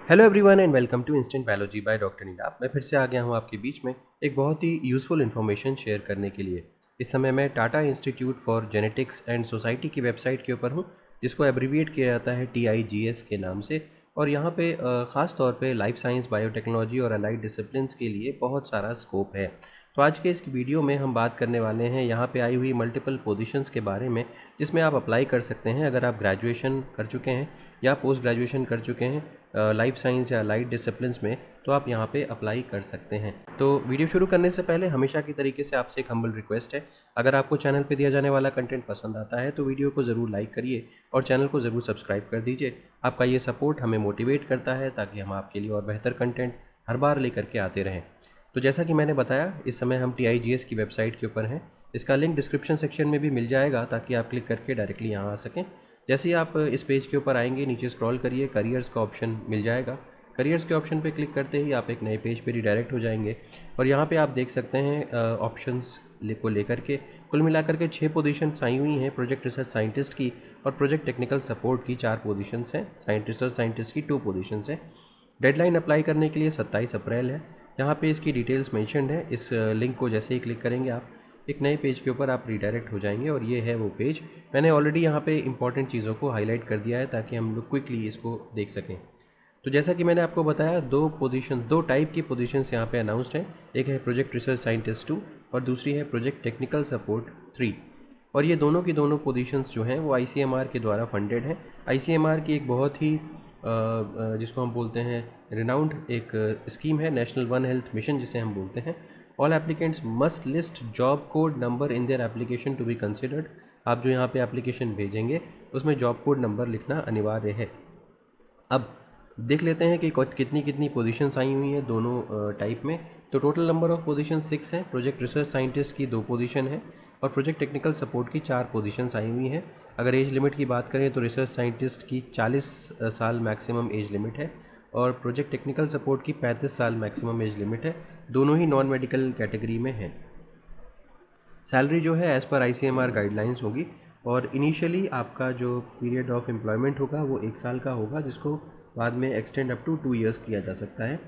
Hello everyone and welcome to instant biology by doctor Neelap. मैं फिर से आ गया हूँ आपके बीच में एक बहुत ही यूज़फुल इन्फॉर्मेशन शेयर करने के लिए। इस समय मैं Tata institute for genetics and society की वेबसाइट के ऊपर हूँ, जिसको एब्रीविएट किया जाता है TIGS के नाम से। और यहाँ पे ख़ास तौर पे लाइफ साइंस, बायोटेक्नोलॉजी और अलाइड डिसिप्लिन्स के लिए बहुत सारा स्कोप है। तो आज के इस वीडियो में हम बात करने वाले हैं यहाँ पे आई हुई मल्टीपल पोजीशंस के बारे में, जिसमें आप अप्लाई कर सकते हैं अगर आप ग्रेजुएशन कर चुके हैं या पोस्ट ग्रेजुएशन कर चुके हैं लाइफ साइंस या लाइट डिसिप्लिन्स में, तो आप यहाँ पे अप्लाई कर सकते हैं। तो वीडियो शुरू करने से पहले हमेशा की तरीके से आपसे एक हम्बल रिक्वेस्ट है, अगर आपको चैनल पे दिया जाने वाला कंटेंट पसंद आता है तो वीडियो को ज़रूर लाइक करिए और चैनल को ज़रूर सब्सक्राइब कर दीजिए। आपका ये सपोर्ट हमें मोटिवेट करता है ताकि हम आपके लिए और बेहतर कंटेंट हर बार लेकर के आते रहें। तो जैसा कि मैंने बताया, इस समय हम TIGS की वेबसाइट के ऊपर हैं। इसका लिंक डिस्क्रिप्शन सेक्शन में भी मिल जाएगा ताकि आप क्लिक करके डायरेक्टली यहाँ आ सकें। जैसे ही आप इस पेज के ऊपर आएंगे, नीचे स्क्रॉल करिए, करियर्स का ऑप्शन मिल जाएगा। करियर्स के ऑप्शन पे क्लिक करते ही आप एक नए पेज पे रिडायरेक्ट हो जाएंगे और यहाँ पे आप देख सकते हैं ऑप्शंस को लेकर के कुल मिलाकर के 6 पोजीशंस आई हुई हैं। प्रोजेक्ट रिसर्च साइंटिस्ट की और प्रोजेक्ट टेक्निकल सपोर्ट की 4 पोजीशंस हैं। रिसर्च साइंटिस्ट की 2 पोजीशंस हैं। डेडलाइन अप्लाई करने के लिए 27 अप्रैल है। यहाँ पे इसकी डिटेल्स मेंशन्ड है। इस लिंक को जैसे ही क्लिक करेंगे आप एक नए पेज के ऊपर आप रिडायरेक्ट हो जाएंगे और ये है वो पेज। मैंने ऑलरेडी यहाँ पे इंपॉर्टेंट चीज़ों को हाईलाइट कर दिया है ताकि हम लोग क्विकली इसको देख सकें। तो जैसा कि मैंने आपको बताया, दो टाइप की पोजीशंस यहाँ पे अनाउंस्ड हैं। एक है प्रोजेक्ट रिसर्च साइंटिस्ट 2 और दूसरी है प्रोजेक्ट टेक्निकल सपोर्ट 3। और ये दोनों की दोनों पोजीशंस जो हैं वो ICMR के द्वारा फंडेड हैं। ICMR की एक बहुत ही जिसको हम बोलते हैं रिनाउंड एक स्कीम है, नेशनल वन हेल्थ मिशन जिसे हम बोलते हैं। All applicants must list job code number in their application to be considered. आप जो यहाँ पे एप्लीकेशन भेजेंगे उसमें जॉब कोड नंबर लिखना अनिवार्य है। अब देख लेते हैं कि कितनी कितनी पोजीशंस आई हुई हैं दोनों टाइप में। तो टोटल नंबर ऑफ पोजीशन 6 हैं। प्रोजेक्ट रिसर्च साइंटिस्ट की 2 पोजीशन है और प्रोजेक्ट टेक्निकल सपोर्ट की 4 पोजीशंस आई हुई हैं। अगर एज लिमिट की बात करें तो रिसर्च साइंटिस्ट की 40 साल मैक्सिमम एज लिमिट है और प्रोजेक्ट टेक्निकल सपोर्ट की 35 साल मैक्सिमम एज लिमिट है। दोनों ही नॉन मेडिकल कैटेगरी में हैं। सैलरी जो है एज़ पर ICMR गाइडलाइंस होगी और इनिशियली आपका जो पीरियड ऑफ एम्प्लॉयमेंट होगा वो 1 साल का होगा, जिसको बाद में एक्सटेंड अप टू 2 years किया जा सकता है।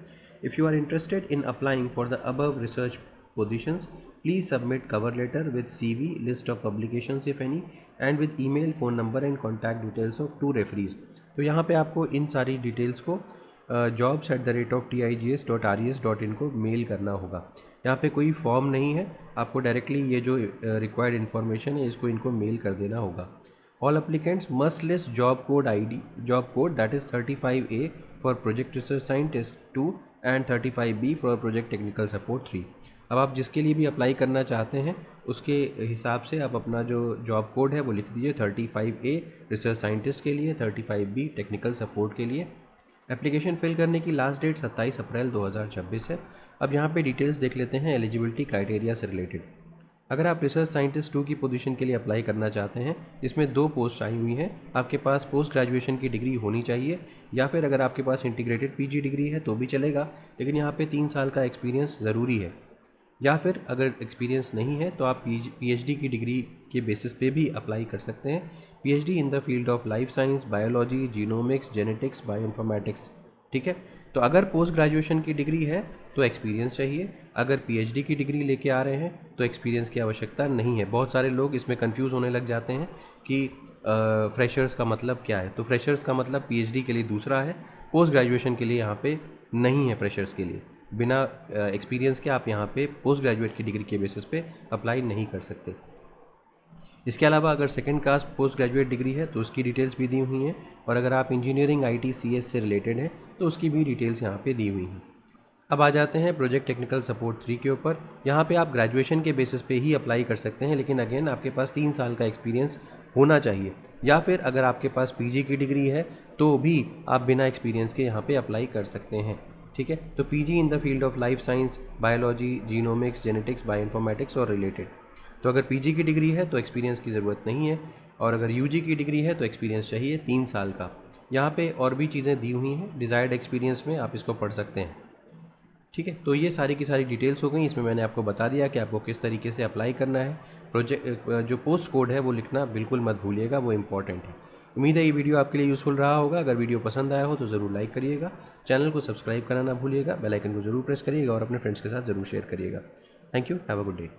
If you are interested in applying for the above research positions, please submit cover letter with CV, list of publications if any, and with email, phone number and contact details of 2 referees. तो यहाँ पे आपको इन सारी details को jobs@tigs.res.in को mail करना होगा। यहाँ पे कोई फॉर्म नहीं है, आपको डायरेक्टली ये जो रिक्वायर्ड इन्फॉर्मेशन है इसको इनको मेल कर देना होगा। All applicants must list job code that is 35A for project research scientist 2 and 35B for project technical support 3। अब आप जिसके लिए भी अप्लाई करना चाहते हैं उसके हिसाब से आप अपना जो जॉब कोड है वो लिख दीजिए। 35A रिसर्च साइंटिस्ट के लिए, 35B टेक्निकल सपोर्ट के लिए। एप्लीकेशन फिल करने की लास्ट डेट 27 अप्रैल 2026 है। अब यहाँ पे डिटेल्स देख लेते हैं एलिजिबिलिटी क्राइटेरिया से रिलेटेड। अगर आप रिसर्च साइंटिस्ट 2 की पोजीशन के लिए अप्लाई करना चाहते हैं, इसमें 2 पोस्ट आई हुई हैं। आपके पास पोस्ट ग्रेजुएशन की डिग्री होनी चाहिए या फिर अगर आपके पास इंटीग्रेटेड PG डिग्री है तो भी चलेगा, लेकिन यहाँ पे 3 साल का एक्सपीरियंस ज़रूरी है। या फिर अगर एक्सपीरियंस नहीं है तो आप PhD की डिग्री के बेसिस पे भी अप्लाई कर सकते हैं। PhD in the field of life science, biology, genomics, genetics, bioinformatics. ठीक है, तो अगर पोस्ट ग्रेजुएशन की डिग्री है तो एक्सपीरियंस चाहिए। अगर PhD की डिग्री लेके आ रहे हैं तो एक्सपीरियंस की आवश्यकता नहीं है। बहुत सारे लोग इसमें कंफ्यूज होने लग जाते हैं कि फ्रेशर्स का मतलब क्या है। तो फ्रेशर्स का मतलब PhD के लिए दूसरा है, पोस्ट ग्रेजुएशन के लिए यहाँ पे नहीं है। फ्रेशर्स के लिए बिना एक्सपीरियंस के आप यहाँ पे पोस्ट ग्रेजुएट की डिग्री के बेसिस पे अप्लाई नहीं कर सकते। इसके अलावा अगर second class post graduate degree है तो उसकी डिटेल्स भी दी हुई हैं और अगर आप इंजीनियरिंग IT CS से रिलेटेड हैं तो उसकी भी डिटेल्स यहाँ पे दी हुई हैं। अब आ जाते हैं प्रोजेक्ट टेक्निकल सपोर्ट 3 के ऊपर। यहाँ पे आप ग्रेजुएशन के बेसिस पे ही अप्लाई कर सकते हैं, लेकिन अगेन आपके पास 3 साल का एक्सपीरियंस होना चाहिए। या फिर अगर आपके पास PG की डिग्री है तो भी आप बिना एक्सपीरियंस के यहाँ पे अप्लाई कर सकते हैं। ठीक है, तो PG in the field of life science, biology, genomics, genetics, bioinformatics और रिलेटेड। तो अगर PG की डिग्री है तो एक्सपीरियंस की ज़रूरत नहीं है और अगर UG की डिग्री है तो एक्सपीरियंस चाहिए 3 साल का। यहाँ पे और भी चीज़ें दी हुई हैं डिज़ायर्ड एक्सपीरियंस में, आप इसको पढ़ सकते हैं। ठीक है, तो ये सारी की सारी डिटेल्स हो गई। इसमें मैंने आपको बता दिया कि आपको किस तरीके से अप्लाई करना है। प्रोजेक्ट जो पोस्ट कोड है वो लिखना बिल्कुल मत भूलिएगा, वो इम्पॉर्टेंट है। उम्मीद है ये वीडियो आपके लिए यूज़फुल रहा होगा। अगर वीडियो पसंद आया हो तो ज़रूर लाइक करिएगा, चैनल को सब्सक्राइब करना ना भूलिएगा, बेल आइकन को ज़रूर प्रेस करिएगा और अपने फ्रेंड्स के साथ ज़रूर शेयर करिएगा। Thank you, have a good day.